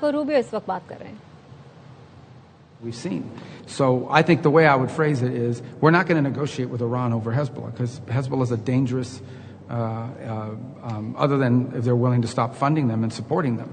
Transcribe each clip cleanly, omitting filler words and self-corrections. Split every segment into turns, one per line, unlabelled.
Marco Rubio इस वक्त बात कर रहे हैं.
We've seen. So I think the way I would phrase it is, we're not going to negotiate with Iran over Hezbollah, because Hezbollah is a dangerous, other than if they're willing to stop funding them and supporting them.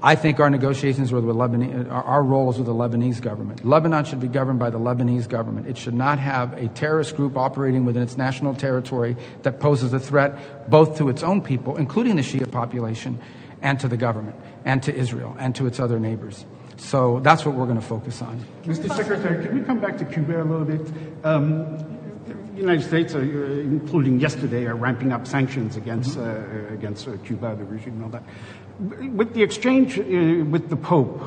I think our negotiations with Lebanese, our role is with the Lebanese government. Lebanon should be governed by the Lebanese government. It should not have a terrorist group operating within its national territory that poses a threat both to its own people, including the Shia population, and to the government, and to Israel, and to its other neighbors. So that's what we're going to focus on.
Mr. Secretary, can we come back to Cuba a little bit? The United States, including yesterday, are ramping up sanctions against Cuba, the regime, and all that. With the exchange with the Pope,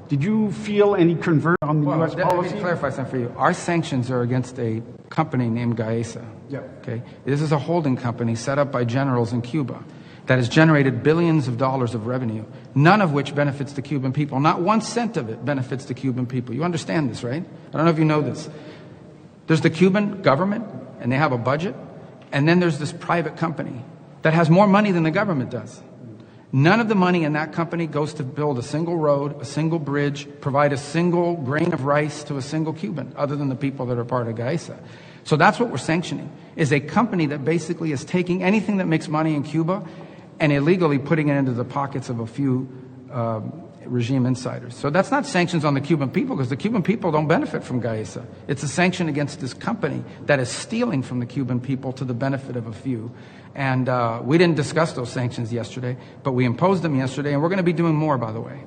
did you feel any convert on the U.S. policy?
Let me clarify something for you. Our sanctions are against a company named Gaesa.
Yeah.
Okay. This is a holding company set up by generals in Cuba that has generated billions of dollars of revenue, none of which benefits the Cuban people. Not 1 cent of it benefits the Cuban people. You understand this, right? I don't know if you know this. There's the Cuban government, and they have a budget, and then there's this private company that has more money than the government does. None of the money in that company goes to build a single road, a single bridge, provide a single grain of rice to a single Cuban, other than the people that are part of Gaesa. So that's what we're sanctioning, is a company that basically is taking anything that makes money in Cuba and illegally putting it into the pockets of a few regime insiders. So that's not sanctions on the Cuban people, because the Cuban people don't benefit from Gaesa. It's a sanction against this company that is stealing from the Cuban people to the benefit of a few. And we didn't discuss those sanctions yesterday, but we imposed them yesterday, and we're going to be doing more, by the way.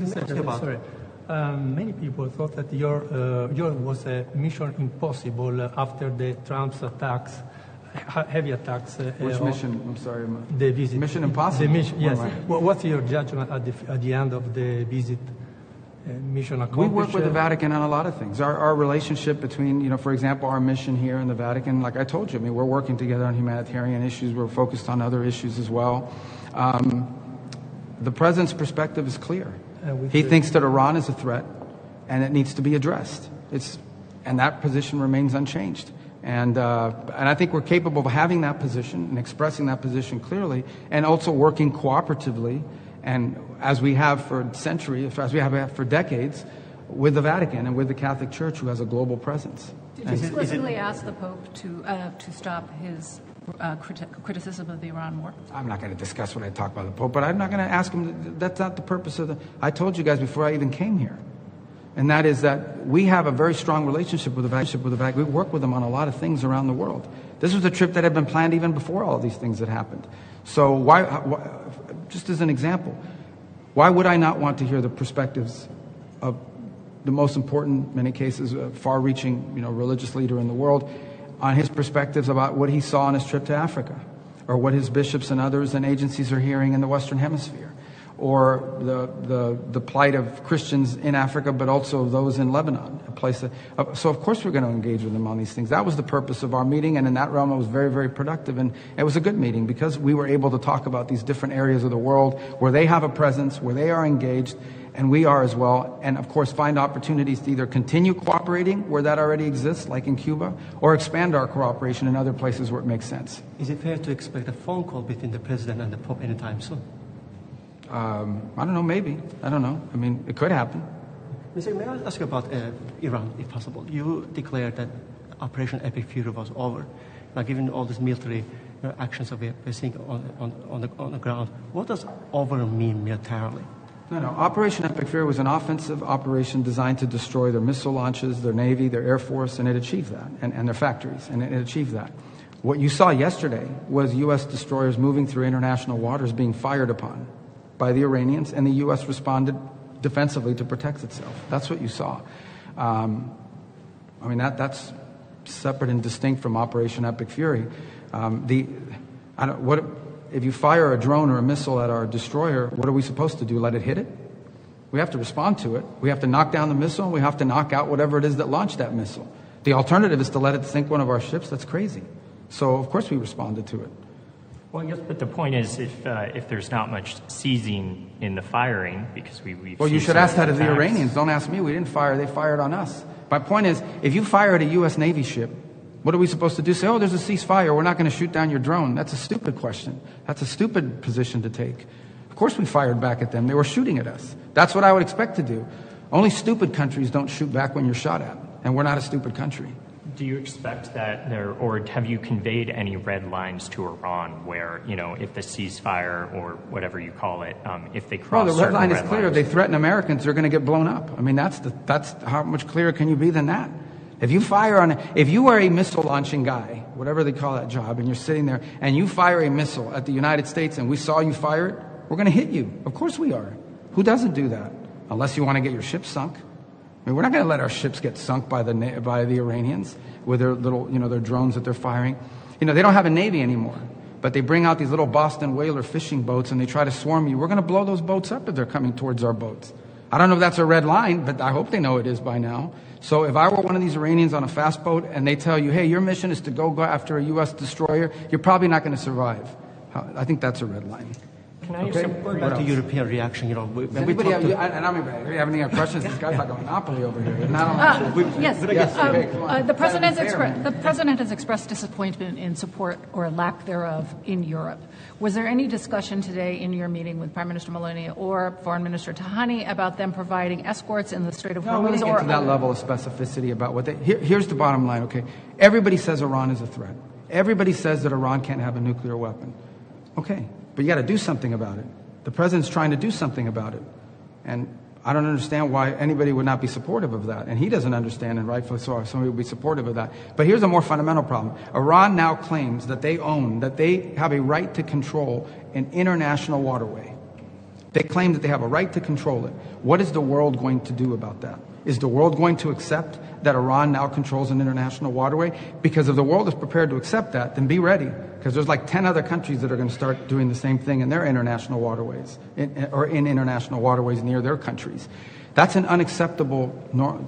Sorry. Many people thought that your was a mission impossible after the Trump's attacks, heavy attacks.
Which mission? I'm sorry.
The visit.
Mission Impossible?
The mission, yes.
Right.
What's your judgment at the end of the visit? Mission accomplished?
We work with the Vatican on a lot of things. Our relationship between, for example, our mission here in the Vatican, like I told you, we're working together on humanitarian issues. We're focused on other issues as well. The President's perspective is clear. He thinks that Iran is a threat, and it needs to be addressed. And that position remains unchanged. And I think we're capable of having that position and expressing that position clearly, and also working cooperatively, and as we have for centuries, as we have for decades, with the Vatican and with the Catholic Church, who has a global presence.
Did you explicitly ask the Pope to stop his criticism of the Iran war?
I'm not going to discuss what I talk about the Pope, but I'm not going to ask him. That's not the purpose of I told you guys before I even came here. And that is that we have a very strong relationship with the Vatican. We work with them on a lot of things around the world. This was a trip that had been planned even before all these things had happened. So why just as an example, why would I not want to hear the perspectives of the most important, in many cases, far-reaching, religious leader in the world, on his perspectives about what he saw on his trip to Africa, or what his bishops and others and agencies are hearing in the Western Hemisphere, or the plight of Christians in Africa, but also those in Lebanon, a place that, so of course we're going to engage with them on these things. That was the purpose of our meeting, and in that realm it was very, very productive, and it was a good meeting because we were able to talk about these different areas of the world where they have a presence, where they are engaged, and we are as well, and of course find opportunities to either continue cooperating where that already exists, like in Cuba, or expand our cooperation in other places where it makes sense.
Is it fair to expect a phone call between the President and the Pope anytime soon?
I don't know, maybe. I don't know. It could happen.
Mr. May I ask you about Iran, if possible? You declared that Operation Epic Fury was over. Now, given all these military actions that we're seeing on the ground, what does over mean militarily?
No. Operation Epic Fury was an offensive operation designed to destroy their missile launches, their Navy, their Air Force, and it achieved that, and their factories, and it achieved that. What you saw yesterday was U.S. destroyers moving through international waters being fired upon by the Iranians, and the U.S. responded defensively to protect itself. That's what you saw. That's separate and distinct from Operation Epic Fury. If you fire a drone or a missile at our destroyer, what are we supposed to do? Let it hit it? We have to respond to it. We have to knock down the missile, and we have to knock out whatever it is that launched that missile. The alternative is to let it sink one of our ships. That's crazy. So, of course, we responded to it.
Well, yes, but the point is, if there's not much seizing in the firing, because we've
well, you should ask that of the Iranians. Don't ask me. We didn't fire. They fired on us. My point is, if you fire at a U.S. Navy ship, what are we supposed to do? Say, there's a ceasefire. We're not going to shoot down your drone. That's a stupid question. That's a stupid position to take. Of course we fired back at them. They were shooting at us. That's what I would expect to do. Only stupid countries don't shoot back when you're shot at, and we're not a stupid country.
Do you expect that there, or have you conveyed any red lines to Iran where, if the ceasefire or whatever you call it, if they cross
Well, the red line is
red
clear. If
lines?
they threaten Americans, they're going to get blown up. I mean, that's how much clearer can you be than that? If you are a missile launching guy, whatever they call that job, and you're sitting there and you fire a missile at the United States and we saw you fire it, we're going to hit you. Of course we are. Who doesn't do that? Unless you want to get your ship sunk. I mean, we're not going to let our ships get sunk by the Iranians with their little, their drones that they're firing. They don't have a navy anymore, but they bring out these little Boston whaler fishing boats and they try to swarm you. We're going to blow those boats up if they're coming towards our boats. I don't know if that's a red line, but I hope they know it is by now. So if I were one of these Iranians on a fast boat and they tell you, hey, your mission is to go after a U.S. destroyer, you're probably not going to survive. I think that's a red line.
Can I
Okay.
Going back to European reaction, when
Does
we
anybody
talk
have, and you have any questions? This guy's like a monopoly over here.
Yes.
Okay, come on.
The president
Fair, man.
the president has expressed disappointment in support or lack thereof in Europe. Was there any discussion today in your meeting with Prime Minister Meloni or Foreign Minister Tahani about them providing escorts in the Strait of
No, we
Hormuz?
didn't get to that level of specificity about what they... Here's the bottom line, okay? Everybody says Iran is a threat. Everybody says that Iran can't have a nuclear weapon. Okay, but you got to do something about it. The president's trying to do something about it. And I don't understand why anybody would not be supportive of that. And he doesn't understand, and rightfully so, somebody would be supportive of that. But here's a more fundamental problem. Iran now claims that they have a right to control an international waterway. They claim that they have a right to control it. What is the world going to do about that? Is the world going to accept that Iran now controls an international waterway? Because if the world is prepared to accept that, then be ready. Because there's like 10 other countries that are going to start doing the same thing in their international waterways, or in international waterways near their countries. That's an unacceptable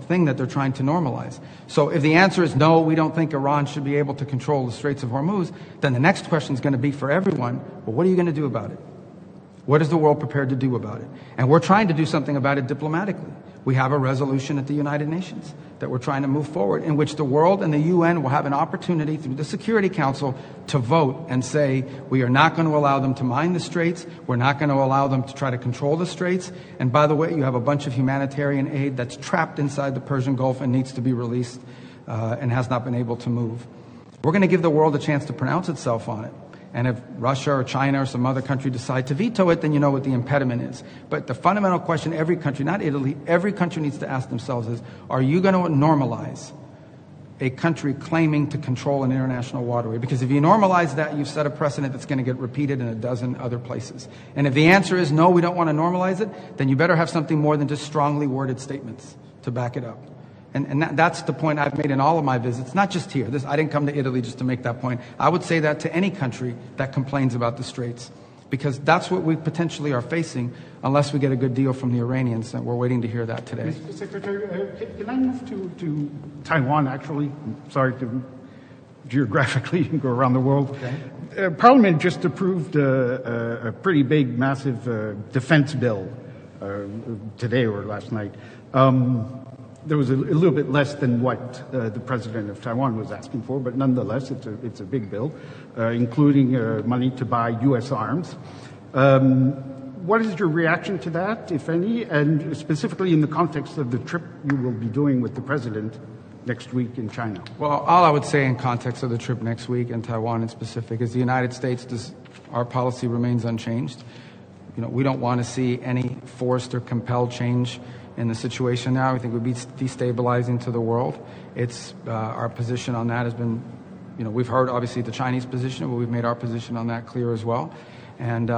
thing that they're trying to normalize. So if the answer is no, we don't think Iran should be able to control the Straits of Hormuz, then the next question is going to be for everyone, well, what are you going to do about it? What is the world prepared to do about it? And we're trying to do something about it diplomatically. We have a resolution at the United Nations that we're trying to move forward, in which the world and the UN will have an opportunity through the Security Council to vote and say, we are not going to allow them to mine the straits. We're not going to allow them to try to control the straits. And by the way, you have a bunch of humanitarian aid that's trapped inside the Persian Gulf and needs to be released and has not been able to move. We're going to give the world a chance to pronounce itself on it. And if Russia or China or some other country decide to veto it, then you know what the impediment is. But the fundamental question every country, not Italy, every country needs to ask themselves is, are you going to normalize a country claiming to control an international waterway? Because if you normalize that, you've set a precedent that's going to get repeated in a dozen other places. And if the answer is no, we don't want to normalize it, then you better have something more than just strongly worded statements to back it up. And that's the point I've made in all of my visits, not just here. I didn't come to Italy just to make that point. I would say that to any country that complains about the Straits, because that's what we potentially are facing unless we get a good deal from the Iranians, and we're waiting to hear that today.
Mr. Secretary, can I move to Taiwan, actually? I'm sorry to geographically go around the world. Okay. Parliament just approved a pretty big, massive defense bill today or last night. There was a little bit less than what the president of Taiwan was asking for, but nonetheless, it's a big bill, including money to buy U.S. arms. What is your reaction to that, if any, and specifically in the context of the trip you will be doing with the president next week in China?
Well, all I would say in context of the trip next week in Taiwan in specific is the United States, our policy remains unchanged. We don't want to see any forced or compelled change in the situation now. We think it would be destabilizing to the world. It's our position on that has been, we've heard obviously the Chinese position, but we've made our position on that clear as well. And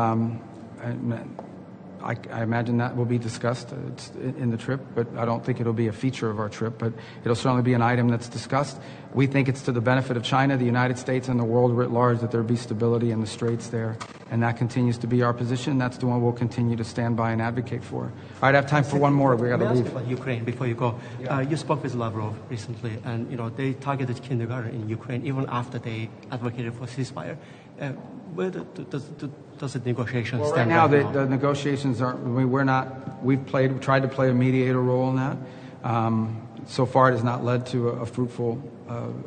I imagine that will be discussed in the trip, but I don't think it'll be a feature of our trip, but it'll certainly be an item that's discussed. We think it's to the benefit of China, the United States, and the world writ large that there be stability in the straits there. And that continues to be our position. That's the one we'll continue to stand by and advocate for. All right, I have time for one more. We got to leave.
About Ukraine before you go. Yeah. You spoke with Lavrov recently, and they targeted kindergarten in Ukraine even after they advocated for ceasefire. Where does the negotiations stand?
Right now, the negotiations aren't. We've tried to play a mediator role in that. So far, it has not led to a fruitful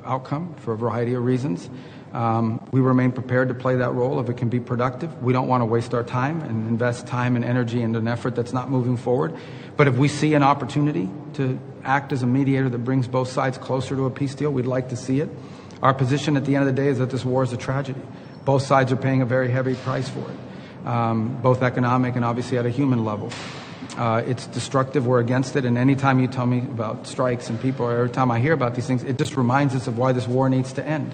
outcome for a variety of reasons. We remain prepared to play that role if it can be productive. We don't want to waste our time and invest time and energy into an effort that's not moving forward. But if we see an opportunity to act as a mediator that brings both sides closer to a peace deal, we'd like to see it. Our position at the end of the day is that this war is a tragedy. Both sides are paying a very heavy price for it, both economic and obviously at a human level. It's destructive. We're against it. And anytime you tell me about strikes and people, or every time I hear about these things, it just reminds us of why this war needs to end.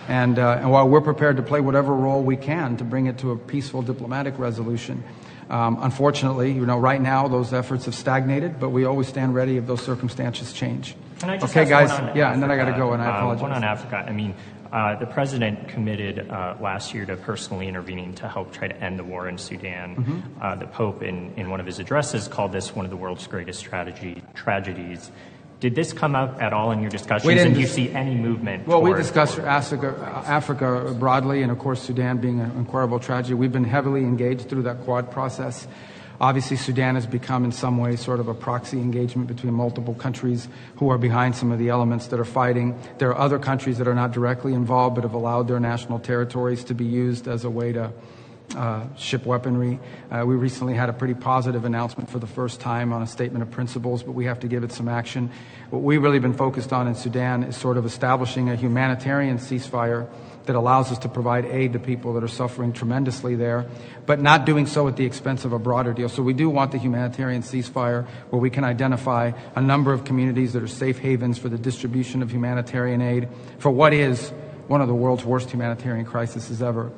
And while we're prepared to play whatever role we can to bring it to a peaceful diplomatic resolution, unfortunately, right now those efforts have stagnated, but we always stand ready if those circumstances change.
Can I just
okay,
ask
guys?
One on
yeah,
Africa,
and then I got to go, and I apologize.
One on Africa. I mean, the president committed last year to personally intervening to help try to end the war in Sudan. Mm-hmm. The Pope, in one of his addresses, called this one of the world's greatest tragedies. Did this come up at all in your discussions, and do you see any movement?
Well, we discussed Africa broadly, and of course Sudan being an incredible tragedy. We've been heavily engaged through that Quad process. Obviously, Sudan has become in some ways sort of a proxy engagement between multiple countries who are behind some of the elements that are fighting. There are other countries that are not directly involved but have allowed their national territories to be used as a way to ship weaponry. We recently had a pretty positive announcement for the first time on a statement of principles, but we have to give it some action. What we've really been focused on in Sudan is sort of establishing a humanitarian ceasefire that allows us to provide aid to people that are suffering tremendously there, but not doing so at the expense of a broader deal. So we do want the humanitarian ceasefire where we can identify a number of communities that are safe havens for the distribution of humanitarian aid for what is one of the world's worst humanitarian crises ever.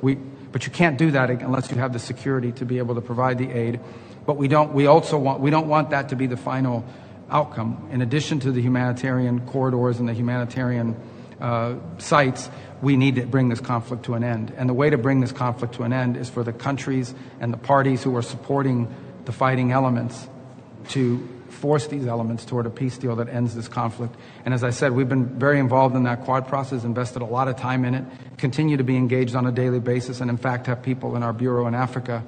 But you can't do that unless you have the security to be able to provide the aid. But we don't want that to be the final outcome. In addition to the humanitarian corridors and the humanitarian sites, we need to bring this conflict to an end. And the way to bring this conflict to an end is for the countries and the parties who are supporting the fighting elements to force these elements toward a peace deal that ends this conflict. And as I said, we've been very involved in that Quad process, invested a lot of time in it, continue to be engaged on a daily basis, and in fact have people in our bureau in Africa,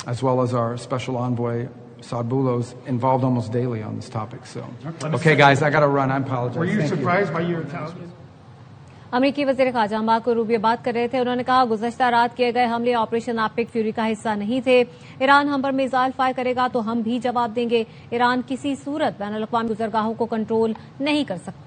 as well as our special envoy, Saad Boulos, involved almost daily on this topic. So, okay guys, I got to run. I apologize.
Were you surprised by your intelligence?
अमेरिकी वज़ीर ख़ारजा Marco Rubio बात कर रहे थे। उन्होंने कहा गुज़श्ता रात किए गए हमले ऑपरेशन एपिक फ्यूरी का हिस्सा नहीं थे। ईरान हम पर मिसाइल फायर करेगा तो हम भी जवाब देंगे। ईरान किसी सूरत बैनुल अक़वामी गुज़रगाहों को कंट्रोल नहीं कर सकता।